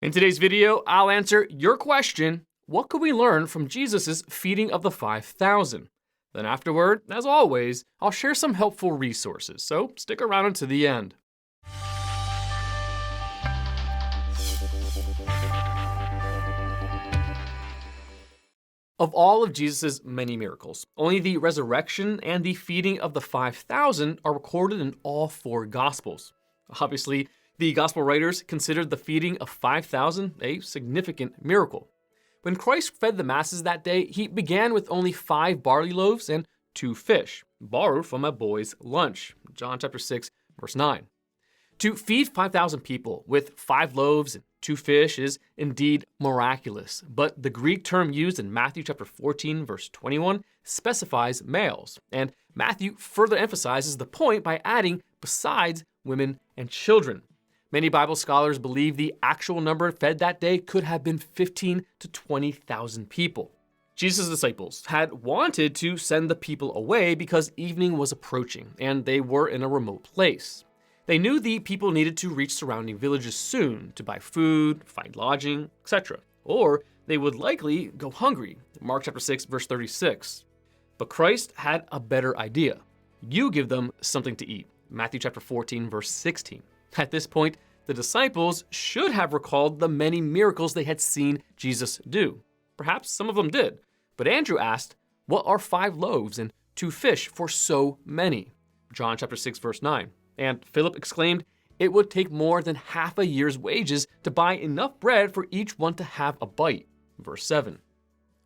In today's video, I'll answer your question, what could we learn from Jesus' feeding of the 5,000? Then afterward, as always, I'll share some helpful resources, so stick around until the end. Of all of Jesus' many miracles, only the resurrection and the feeding of the 5,000 are recorded in all four Gospels. Obviously, the Gospel writers considered the feeding of 5,000 a significant miracle. When Christ fed the masses that day, he began with only 5 barley loaves and 2 fish, borrowed from a boy's lunch. John chapter 6, verse 9. To feed 5,000 people with 5 loaves and 2 fish is indeed miraculous, but the Greek term used in Matthew chapter 14, verse 21 specifies males, and Matthew further emphasizes the point by adding besides women and children. Many Bible scholars believe the actual number fed that day could have been 15 to 20,000 people. Jesus' disciples had wanted to send the people away because evening was approaching and they were in a remote place. They knew the people needed to reach surrounding villages soon to buy food, find lodging, etc. Or they would likely go hungry. Mark chapter 6, verse 36. But Christ had a better idea. You give them something to eat. Matthew chapter 14, verse 16. At this point, the disciples should have recalled the many miracles they had seen Jesus do. Perhaps some of them did. But Andrew asked, "What are 5 loaves and 2 fish for so many?" John chapter 6, verse 9. And Philip exclaimed, "It would take more than half a year's wages to buy enough bread for each one to have a bite." Verse 7.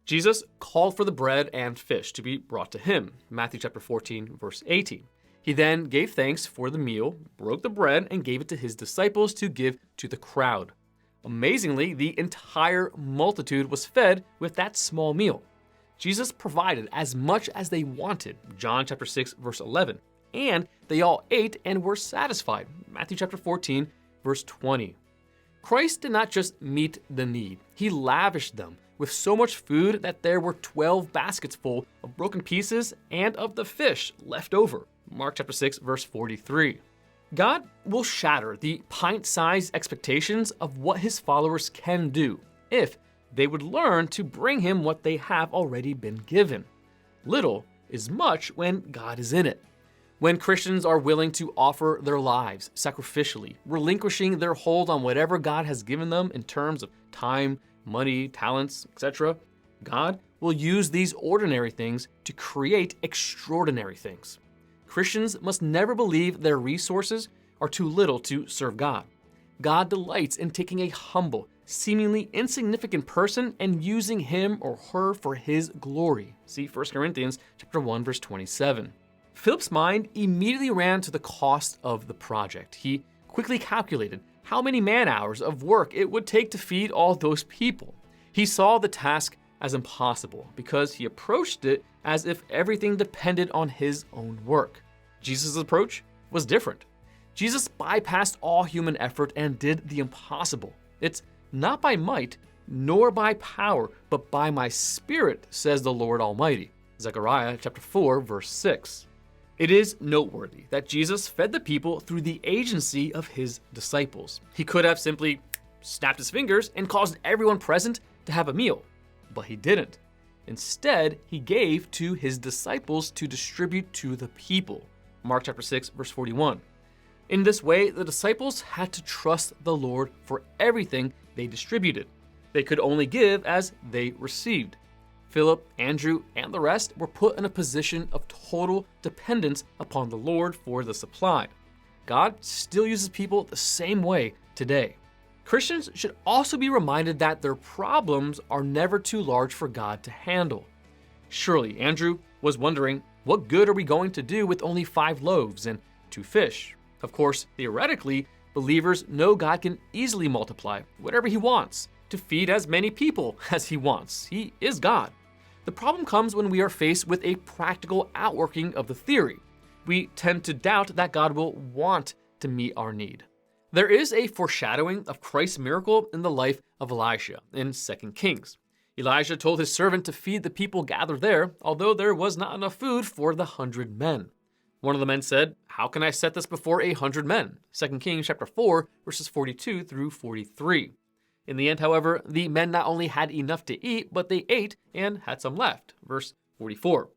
Jesus called for the bread and fish to be brought to him. Matthew chapter 14, verse 18. He then gave thanks for the meal, broke the bread, and gave it to his disciples to give to the crowd. Amazingly, the entire multitude was fed with that small meal. Jesus provided as much as they wanted, John chapter 6, verse 11, and they all ate and were satisfied, Matthew chapter 14, verse 20. Christ did not just meet the need, he lavished them with so much food that there were 12 baskets full of broken pieces and of the fish left over. Mark chapter 6, verse 43. God will shatter the pint-sized expectations of what his followers can do if they would learn to bring him what they have already been given. Little is much when God is in it. When Christians are willing to offer their lives sacrificially, relinquishing their hold on whatever God has given them in terms of time, money, talents, etc., God will use these ordinary things to create extraordinary things. Christians must never believe their resources are too little to serve God. God delights in taking a humble, seemingly insignificant person and using him or her for his glory. See 1 Corinthians chapter 1, verse 27. Philip's mind immediately ran to the cost of the project. He quickly calculated how many man-hours of work it would take to feed all those people. He saw the task as impossible because he approached it as if everything depended on his own work. Jesus' approach was different. Jesus bypassed all human effort and did the impossible. It's not by might, nor by power, but by my Spirit, says the Lord Almighty. Zechariah chapter 4, verse 6. It is noteworthy that Jesus fed the people through the agency of his disciples. He could have simply snapped his fingers and caused everyone present to have a meal, but he didn't. Instead, he gave to his disciples to distribute to the people. Mark chapter 6, verse 41. In this way, the disciples had to trust the Lord for everything they distributed. They could only give as they received. Philip, Andrew, and the rest were put in a position of total dependence upon the Lord for the supply. God still uses people the same way today. Christians should also be reminded that their problems are never too large for God to handle. Surely, Andrew was wondering, what good are we going to do with only 5 loaves and 2 fish? Of course, theoretically, believers know God can easily multiply whatever he wants to feed as many people as he wants. He is God. The problem comes when we are faced with a practical outworking of the theory. We tend to doubt that God will want to meet our need. There is a foreshadowing of Christ's miracle in the life of Elisha in 2 Kings. Elijah told his servant to feed the people gathered there, although there was not enough food for the 100 men. One of the men said, "How can I set this before 100 men?" 2 Kings chapter 4, verses 42 through 43. In the end, however, the men not only had enough to eat, but they ate and had some left. Verse 44.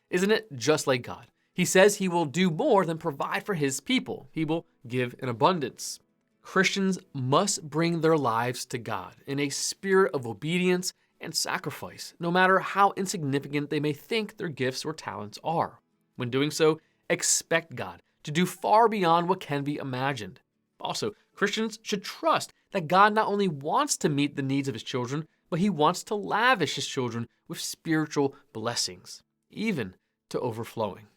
Isn't it just like God? He says he will do more than provide for his people. He will give in abundance. Christians must bring their lives to God in a spirit of obedience and sacrifice, no matter how insignificant they may think their gifts or talents are. When doing so, expect God to do far beyond what can be imagined. Also, Christians should trust that God not only wants to meet the needs of his children, but he wants to lavish his children with spiritual blessings, even to overflowing.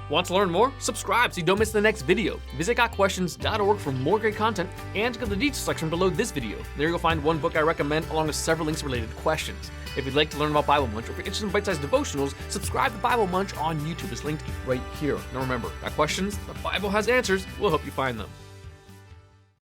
Want to learn more? Subscribe so you don't miss the next video. Visit gotquestions.org for more great content and go to the details section below this video. There you'll find one book I recommend along with several links related to questions. If you'd like to learn about Bible Munch or if you're interested in bite-sized devotionals, subscribe to Bible Munch on YouTube. It's linked right here. Now remember, got questions? The Bible has answers. We'll help you find them.